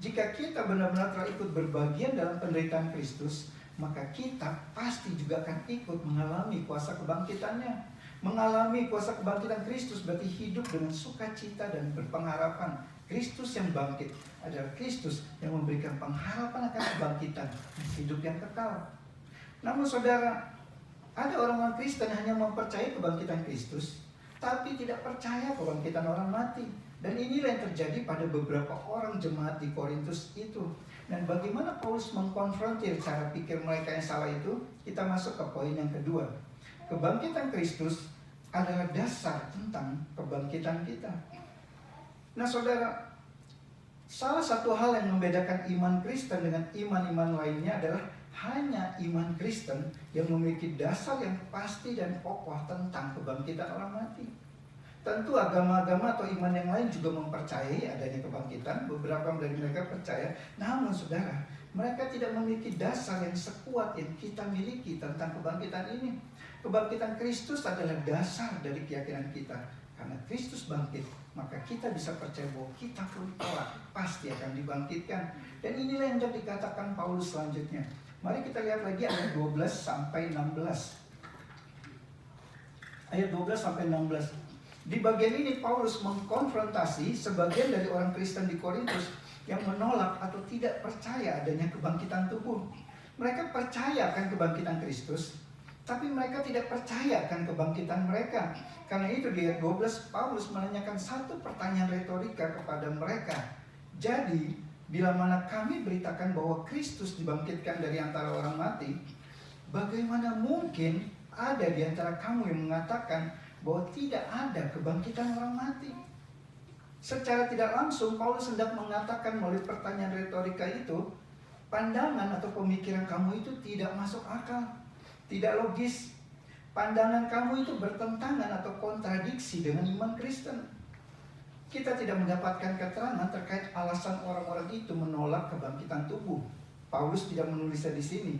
Jika kita benar-benar telah ikut berbagian dalam penderitaan Kristus, maka kita pasti juga akan ikut mengalami kuasa kebangkitannya. Mengalami kuasa kebangkitan Kristus berarti hidup dengan sukacita dan berpengharapan. Kristus yang bangkit adalah Kristus yang memberikan pengharapan akan kebangkitan hidup yang kekal. Namun saudara, ada orang-orang Kristen hanya mempercayai kebangkitan Kristus, tapi tidak percaya kebangkitan orang mati. Dan inilah yang terjadi pada beberapa orang jemaat di Korintus itu. Dan bagaimana Paulus mengkonfrontir cara pikir mereka yang salah itu? Kita masuk ke poin yang kedua. Kebangkitan Kristus adalah dasar tentang kebangkitan kita. Nah saudara, salah satu hal yang membedakan iman Kristen dengan iman-iman lainnya adalah hanya iman Kristen yang memiliki dasar yang pasti dan kokoh tentang kebangkitan orang mati. Tentu agama-agama atau iman yang lain juga mempercayai adanya kebangkitan. Beberapa dari mereka percaya. Namun saudara, mereka tidak memiliki dasar yang sekuat yang kita miliki tentang kebangkitan ini. Kebangkitan Kristus adalah dasar dari keyakinan kita. Karena Kristus bangkit, maka kita bisa percaya bahwa kita pun kelak pasti akan dibangkitkan. Dan inilah yang dikatakan Paulus selanjutnya. Mari kita lihat lagi ayat 12 sampai 16. Ayat 12 sampai 16. Di bagian ini Paulus mengkonfrontasi sebagian dari orang Kristen di Korintus yang menolak atau tidak percaya adanya kebangkitan tubuh. Mereka percaya akan kebangkitan Kristus, tapi mereka tidak percaya akan kebangkitan mereka. Karena itu di ayat 12 Paulus menanyakan satu pertanyaan retorika kepada mereka. Jadi, bila mana kami beritakan bahwa Kristus dibangkitkan dari antara orang mati, bagaimana mungkin ada di antara kamu yang mengatakan bahwa tidak ada kebangkitan orang mati? Secara tidak langsung Paulus hendak mengatakan melalui pertanyaan retorika itu, pandangan atau pemikiran kamu itu tidak masuk akal, tidak logis. Pandangan kamu itu bertentangan atau kontradiksi dengan iman Kristen. Kita tidak mendapatkan keterangan terkait alasan orang-orang itu menolak kebangkitan tubuh. Paulus tidak menulisnya di sini.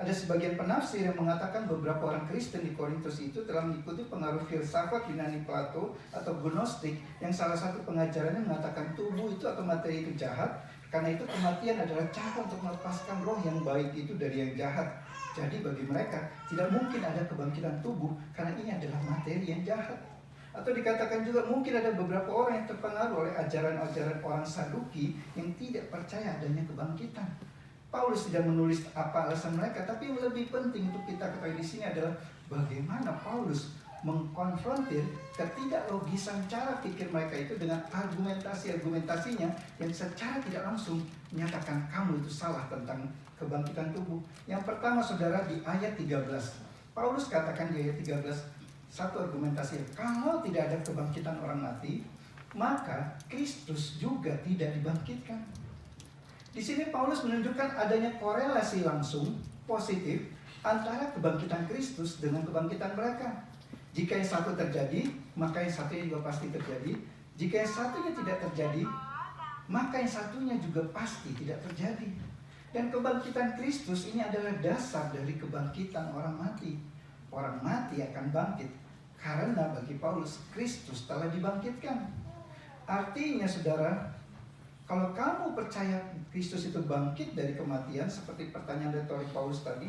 Ada sebagian penafsir yang mengatakan beberapa orang Kristen di Korintus itu telah mengikuti pengaruh filsafat Yunani Plato atau Gnostik, yang salah satu pengajarannya mengatakan tubuh itu atau materi itu jahat, karena itu kematian adalah cara untuk melepaskan roh yang baik itu dari yang jahat. Jadi bagi mereka tidak mungkin ada kebangkitan tubuh karena ini adalah materi yang jahat. Atau dikatakan juga mungkin ada beberapa orang yang terpengaruh oleh ajaran-ajaran orang Saduki yang tidak percaya adanya kebangkitan. Paulus tidak menulis apa alasan mereka, tapi yang lebih penting untuk kita ketahui di sini adalah bagaimana Paulus mengkonfrontir ketidaklogisan cara pikir mereka itu dengan argumentasinya yang secara tidak langsung menyatakan kamu itu salah tentang kebangkitan tubuh. Yang pertama saudara, di ayat 13 Paulus katakan di ayat 13 satu argumentasi, kalau tidak ada kebangkitan orang mati, maka Kristus juga tidak dibangkitkan. Di sini Paulus menunjukkan adanya korelasi langsung positif antara kebangkitan Kristus dengan kebangkitan mereka. Jika yang satu terjadi, maka yang satunya juga pasti terjadi. Jika yang satunya tidak terjadi, maka yang satunya juga pasti tidak terjadi. Dan kebangkitan Kristus ini adalah dasar dari kebangkitan orang mati. Orang mati akan bangkit karena bagi Paulus Kristus telah dibangkitkan. Artinya saudara, kalau kamu percaya Kristus itu bangkit dari kematian, seperti pertanyaan retorik Paulus tadi,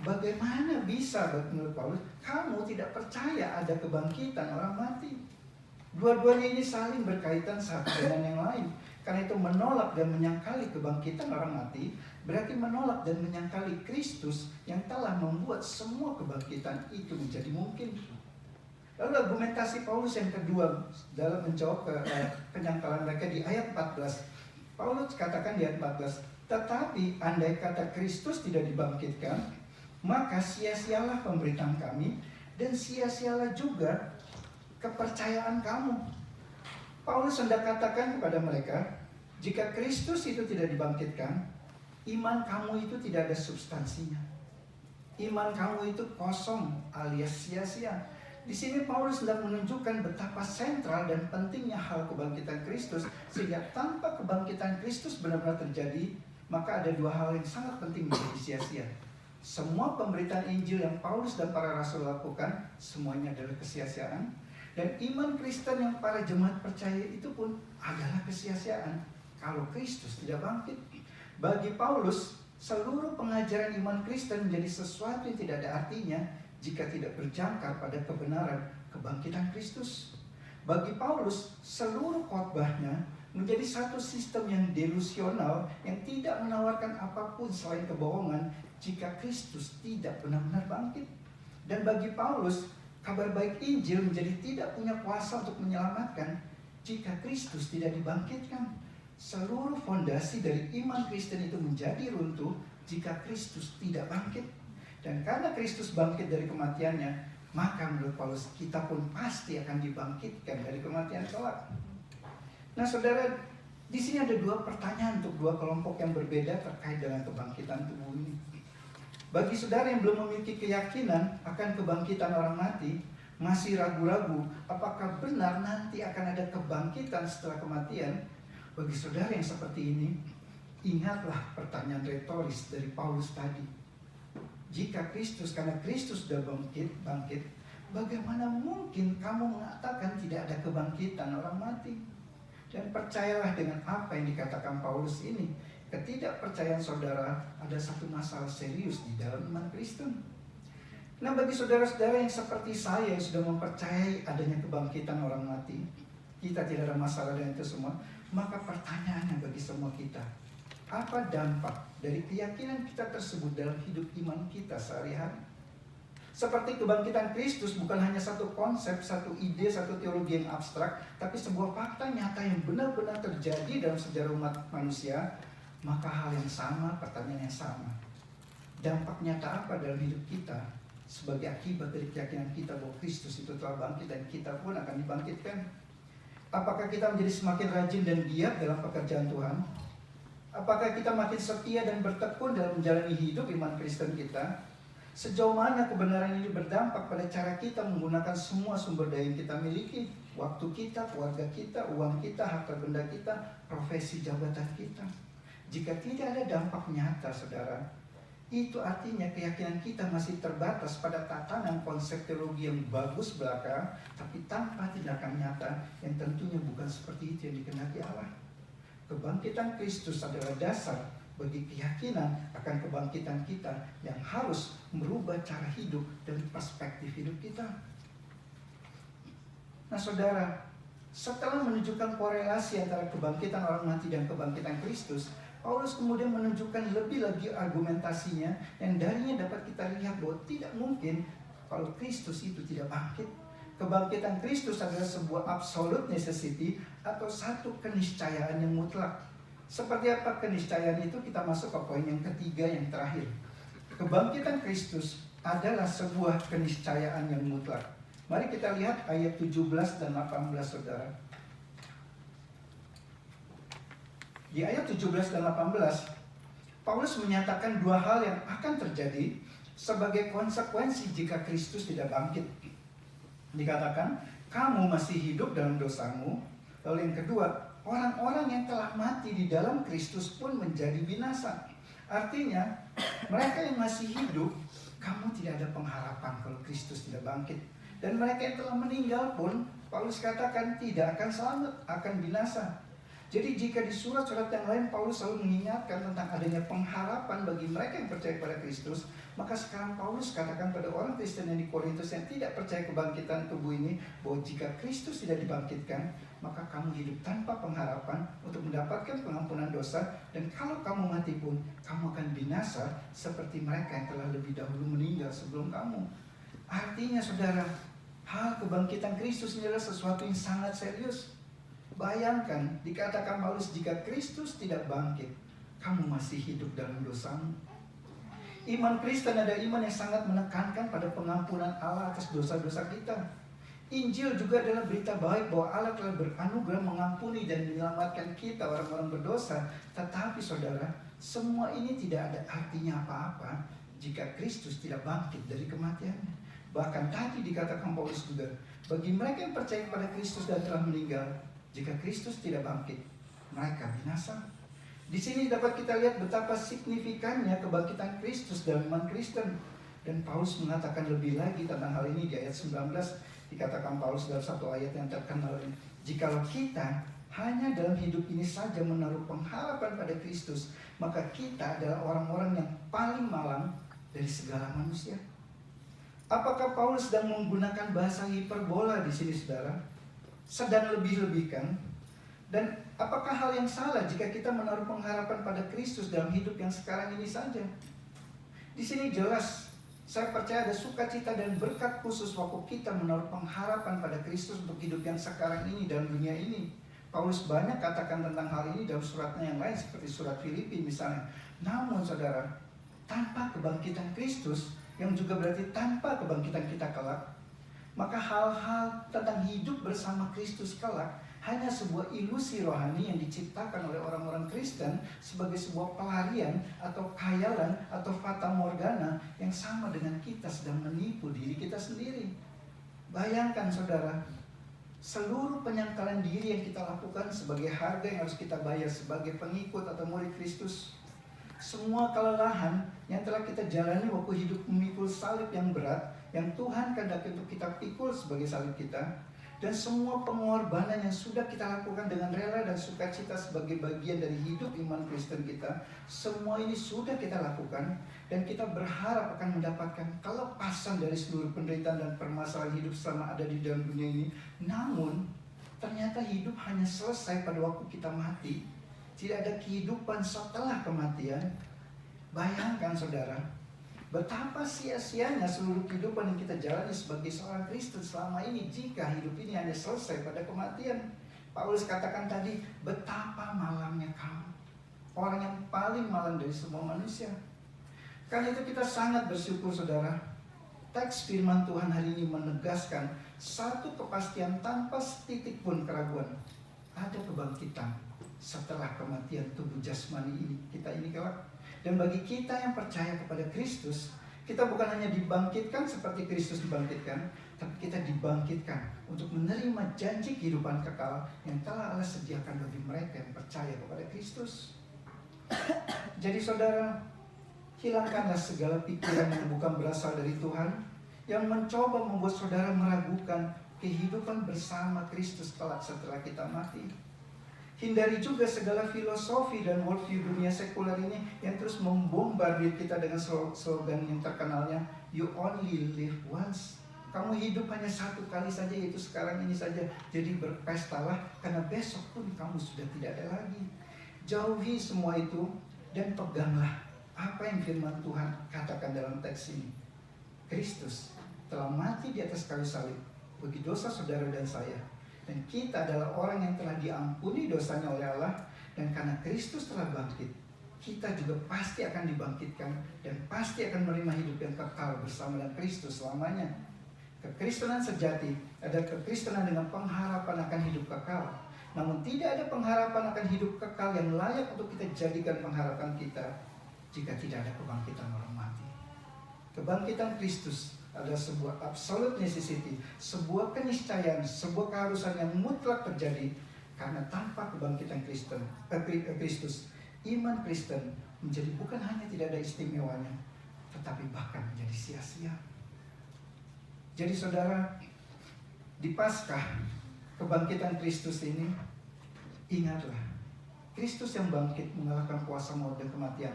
bagaimana bisa menurut Paulus kamu tidak percaya ada kebangkitan orang mati? Dua-duanya ini saling berkaitan satu dengan yang lain. Karena itu menolak dan menyangkali kebangkitan orang mati berarti menolak dan menyangkali Kristus yang telah membuat semua kebangkitan itu menjadi mungkin. Lalu argumentasi Paulus yang kedua dalam menjawab penyangkalan mereka di ayat 14. Paulus katakan di ayat 14, tetapi andai kata Kristus tidak dibangkitkan, maka sia-sialah pemberitaan kami dan sia-sialah juga kepercayaan kamu. Paulus hendak katakan kepada mereka, jika Kristus itu tidak dibangkitkan, iman kamu itu tidak ada substansinya. Iman kamu itu kosong alias sia-sia. Di sini Paulus sedang menunjukkan betapa sentral dan pentingnya hal kebangkitan Kristus, sehingga tanpa kebangkitan Kristus benar-benar terjadi, maka ada dua hal yang sangat penting menjadi sia-sia. Semua pemberitaan Injil yang Paulus dan para rasul lakukan, semuanya adalah kesia-siaan. Dan iman Kristen yang para jemaat percaya itu pun adalah kesia-siaan kalau Kristus tidak bangkit. Bagi Paulus, seluruh pengajaran iman Kristen menjadi sesuatu yang tidak ada artinya jika tidak berjangkar pada kebenaran kebangkitan Kristus. Bagi Paulus, seluruh khotbahnya menjadi satu sistem yang delusional yang tidak menawarkan apapun selain kebohongan jika Kristus tidak benar-benar bangkit. Dan bagi Paulus, kabar baik Injil menjadi tidak punya kuasa untuk menyelamatkan jika Kristus tidak dibangkitkan. Seluruh fondasi dari iman Kristen itu menjadi runtuh jika Kristus tidak bangkit. Dan karena Kristus bangkit dari kematiannya, maka menurut Paulus kita pun pasti akan dibangkitkan dari kematian kelak. Nah saudara, di sini ada dua pertanyaan untuk dua kelompok yang berbeda terkait dengan kebangkitan tubuh ini. Bagi saudara yang belum memiliki keyakinan akan kebangkitan orang mati, masih ragu-ragu apakah benar nanti akan ada kebangkitan setelah kematian, bagi saudara yang seperti ini, ingatlah pertanyaan retoris dari Paulus tadi. Jika Kristus, karena Kristus sudah bangkit, bagaimana mungkin kamu mengatakan tidak ada kebangkitan orang mati? Dan percayalah dengan apa yang dikatakan Paulus ini. Ketidakpercayaan saudara ada satu masalah serius di dalam iman Kristen. Nah bagi saudara-saudara yang seperti saya yang sudah mempercayai adanya kebangkitan orang mati, kita tidak ada masalah dengan itu semua. Maka pertanyaannya bagi semua kita, apa dampak dari keyakinan kita tersebut dalam hidup iman kita sehari-hari? Seperti kebangkitan Kristus bukan hanya satu konsep, satu ide, satu teologi yang abstrak, tapi sebuah fakta nyata yang benar-benar terjadi dalam sejarah umat manusia. Maka hal yang sama, pertanyaan yang sama. Dampak nyata apa dalam hidup kita sebagai akibat dari keyakinan kita bahwa Kristus itu telah bangkit dan kita pun akan dibangkitkan? Apakah kita menjadi semakin rajin dan giat dalam pekerjaan Tuhan? Apakah kita makin setia dan bertekun dalam menjalani hidup iman Kristen kita? Sejauh mana kebenaran ini berdampak pada cara kita menggunakan semua sumber daya yang kita miliki? Waktu kita, keluarga kita, uang kita, harta benda kita, profesi jabatan kita. Jika tidak ada dampak nyata, saudara, itu artinya keyakinan kita masih terbatas pada tatanan konsep teologi yang bagus belaka, tapi tanpa tindakan nyata yang tentunya bukan seperti itu yang dikehendaki Allah. Kebangkitan Kristus adalah dasar bagi keyakinan akan kebangkitan kita yang harus merubah cara hidup dan perspektif hidup kita. Nah saudara, setelah menunjukkan korelasi antara kebangkitan orang mati dan kebangkitan Kristus, Paulus kemudian menunjukkan lebih lagi argumentasinya yang darinya dapat kita lihat bahwa tidak mungkin kalau Kristus itu tidak bangkit. Kebangkitan Kristus adalah sebuah absolute necessity atau satu keniscayaan yang mutlak. Seperti apa keniscayaan itu? Kita masuk ke poin yang ketiga yang terakhir. Kebangkitan Kristus adalah sebuah keniscayaan yang mutlak. Mari kita lihat ayat 17 dan 18 saudara. Di ayat 17 dan 18, Paulus menyatakan dua hal yang akan terjadi sebagai konsekuensi jika Kristus tidak bangkit. Dikatakan, kamu masih hidup dalam dosamu. Lalu yang kedua, orang-orang yang telah mati di dalam Kristus pun menjadi binasa. Artinya, mereka yang masih hidup, kamu tidak ada pengharapan kalau Kristus tidak bangkit. Dan mereka yang telah meninggal pun, Paulus katakan tidak akan selamat, akan binasa. Jadi jika di surat-surat yang lain Paulus selalu mengingatkan tentang adanya pengharapan bagi mereka yang percaya pada Kristus, maka sekarang Paulus katakan pada orang Kristen yang di Korintus yang tidak percaya kebangkitan tubuh ini, bahwa jika Kristus tidak dibangkitkan, maka kamu hidup tanpa pengharapan untuk mendapatkan pengampunan dosa, dan kalau kamu mati pun, kamu akan binasa seperti mereka yang telah lebih dahulu meninggal sebelum kamu. Artinya saudara, hal kebangkitan Kristus ini adalah sesuatu yang sangat serius. Bayangkan, dikatakan Paulus, jika Kristus tidak bangkit, kamu masih hidup dalam dosamu. Iman Kristen adalah iman yang sangat menekankan pada pengampunan Allah atas dosa-dosa kita. Injil juga adalah berita baik bahwa Allah telah beranugerah mengampuni dan menyelamatkan kita orang-orang berdosa. Tetapi saudara, semua ini tidak ada artinya apa-apa jika Kristus tidak bangkit dari kematiannya. Bahkan tadi dikatakan Paulus juga, bagi mereka yang percaya pada Kristus dan telah meninggal, jika Kristus tidak bangkit, mereka binasa. Di sini dapat kita lihat betapa signifikannya kebangkitan Kristus dalam iman Kristen. Dan Paulus mengatakan lebih lagi tentang hal ini di ayat 19. Dikatakan Paulus dalam satu ayat yang terkenal ini, jikalau kita hanya dalam hidup ini saja menaruh pengharapan pada Kristus, maka kita adalah orang-orang yang paling malang dari segala manusia. Apakah Paulus sedang menggunakan bahasa hiperbola di sini saudara? Sedang lebih-lebihkan? Dan apakah hal yang salah jika kita menaruh pengharapan pada Kristus dalam hidup yang sekarang ini saja? Di sini jelas, saya percaya ada sukacita dan berkat khusus waktu kita menaruh pengharapan pada Kristus untuk hidup yang sekarang ini dalam dunia ini. Paulus banyak katakan tentang hal ini dalam suratnya yang lain seperti surat Filipi misalnya. Namun saudara, tanpa kebangkitan Kristus, yang juga berarti tanpa kebangkitan kita kelak, maka hal-hal tentang hidup bersama Kristus kelak hanya sebuah ilusi rohani yang diciptakan oleh orang-orang Kristen sebagai sebuah pelarian atau khayalan atau fata morgana yang sama dengan kita sedang menipu diri kita sendiri. Bayangkan saudara, seluruh penyangkalan diri yang kita lakukan sebagai harga yang harus kita bayar sebagai pengikut atau murid Kristus, semua kelelahan yang telah kita jalani waktu hidup memikul salib yang berat yang Tuhan kehendaki untuk kita pikul sebagai salib kita, dan semua pengorbanan yang sudah kita lakukan dengan rela dan sukacita sebagai bagian dari hidup iman Kristen kita, semua ini sudah kita lakukan, dan kita berharap akan mendapatkan kelepasan dari seluruh penderitaan dan permasalahan hidup selama ada di dalam dunia ini. Namun ternyata hidup hanya selesai pada waktu kita mati. Tidak ada kehidupan setelah kematian. Bayangkan saudara, betapa sia-sianya seluruh kehidupan yang kita jalani sebagai seorang Kristen selama ini jika hidup ini hanya selesai pada kematian. Paulus katakan tadi, betapa malangnya kamu, orang yang paling malang dari semua manusia. Karena itu kita sangat bersyukur saudara, teks firman Tuhan hari ini menegaskan satu kepastian tanpa setitik pun keraguan. Ada kebangkitan setelah kematian tubuh jasmani ini kita ini kelak. Dan bagi kita yang percaya kepada Kristus, kita bukan hanya dibangkitkan seperti Kristus dibangkitkan, tapi kita dibangkitkan untuk menerima janji kehidupan kekal yang telah Allah sediakan bagi mereka yang percaya kepada Kristus. Jadi saudara, hilangkanlah segala pikiran yang bukan berasal dari Tuhan, yang mencoba membuat saudara meragukan kehidupan bersama Kristus kelak setelah kita mati. Hindari juga segala filosofi dan worldview dunia sekuler ini yang terus membombardir kita dengan slogan yang terkenalnya, you only live once. Kamu hidup hanya satu kali saja, yaitu sekarang ini saja. Jadi berpestalah, karena besok pun kamu sudah tidak ada lagi. Jauhi semua itu dan peganglah apa yang firman Tuhan katakan dalam teks ini. Kristus telah mati di atas kayu salib, bagi dosa saudara dan saya. Dan kita adalah orang yang telah diampuni dosanya oleh Allah. Dan karena Kristus telah bangkit, kita juga pasti akan dibangkitkan dan pasti akan menerima hidup yang kekal bersama dengan Kristus selamanya. Kekristenan sejati adalah kekristenan dengan pengharapan akan hidup kekal. Namun tidak ada pengharapan akan hidup kekal yang layak untuk kita jadikan pengharapan kita jika tidak ada kebangkitan orang mati. Kebangkitan Kristus adalah sebuah absolute necessity, sebuah keniscayaan, sebuah keharusan yang mutlak terjadi. Karena tanpa kebangkitan Kristus, iman Kristen menjadi bukan hanya tidak ada istimewanya, tetapi bahkan menjadi sia-sia. Jadi saudara, di Paskah kebangkitan Kristus ini, ingatlah, Kristus yang bangkit mengalahkan kuasa maut dan kematian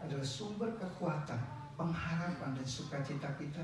adalah sumber kekuatan, pengharapan dan sukacita kita.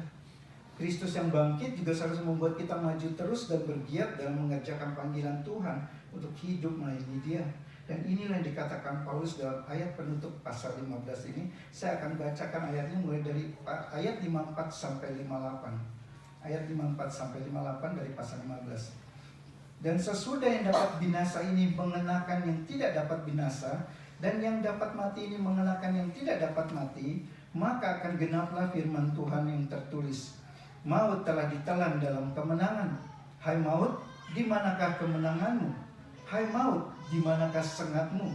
Kristus yang bangkit juga seharusnya membuat kita maju terus dan bergiat dalam mengerjakan panggilan Tuhan untuk hidup melayani Dia. Dan inilah yang dikatakan Paulus dalam ayat penutup pasal 15 ini. Saya akan bacakan ayatnya mulai dari ayat 54 sampai 58. Ayat 54 sampai 58 dari pasal 15. Dan sesudah yang dapat binasa ini mengenakan yang tidak dapat binasa, dan yang dapat mati ini mengenakan yang tidak dapat mati, maka akan genaplah firman Tuhan yang tertulis. Maut telah ditelan dalam kemenangan. Hai maut, di manakah kemenanganmu? Hai maut, di manakah sengatmu?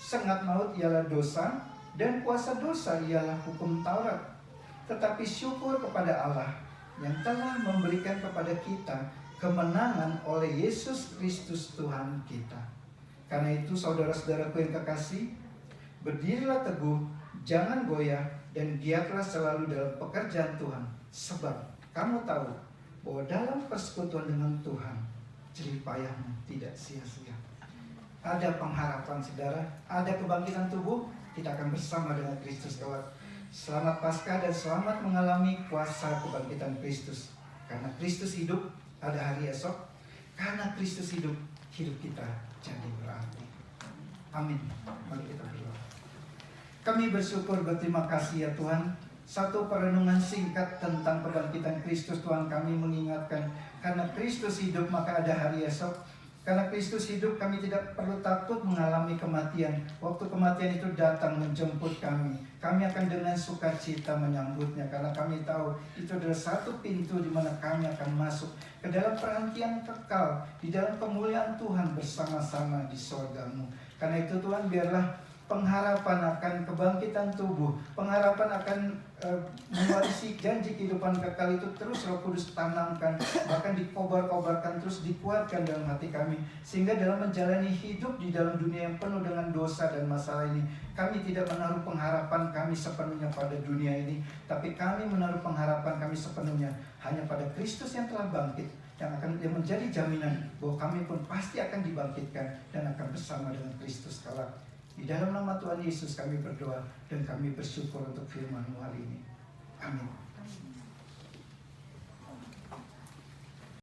Sengat maut ialah dosa, dan kuasa dosa ialah hukum Taurat. Tetapi syukur kepada Allah yang telah memberikan kepada kita kemenangan oleh Yesus Kristus Tuhan kita. Karena itu saudara-saudaraku yang kekasih, berdirilah teguh, jangan goyah, dan giatlah selalu dalam pekerjaan Tuhan. Sebab kamu tahu bahwa dalam persekutuan dengan Tuhan, jerih payahmu tidak sia-sia. Ada pengharapan saudara, ada kebangkitan tubuh, kita akan bersama dengan Kristus kelak. Selamat Paskah dan selamat mengalami kuasa kebangkitan Kristus. Karena Kristus hidup, ada hari esok. Karena Kristus hidup, hidup kita jadi berarti. Amin. Mari kita berdoa. Kami bersyukur, berterima kasih ya Tuhan. Satu perenungan singkat tentang kebangkitan Kristus, Tuhan kami mengingatkan, karena Kristus hidup maka ada hari esok. Karena Kristus hidup, kami tidak perlu takut mengalami kematian. Waktu kematian itu datang menjemput kami, kami akan dengan sukacita menyambutnya. Karena kami tahu itu adalah satu pintu di mana kami akan masuk ke dalam perhentian kekal, di dalam kemuliaan Tuhan bersama-sama di sorga-Mu. Karena itu Tuhan, biarlah pengharapan akan kebangkitan tubuh, pengharapan akan mewarisi janji kehidupan kekal itu terus Roh Kudus tanamkan, bahkan dikobar-kobarkan, terus dikuatkan dalam hati kami, sehingga dalam menjalani hidup di dalam dunia yang penuh dengan dosa dan masalah ini, kami tidak menaruh pengharapan kami sepenuhnya pada dunia ini, tapi kami menaruh pengharapan kami sepenuhnya hanya pada Kristus yang telah bangkit, yang menjadi jaminan bahwa kami pun pasti akan dibangkitkan dan akan bersama dengan Kristus kelak. Di dalam nama Tuhan Yesus kami berdoa dan kami bersyukur untuk firman-Mu hari ini. Amin.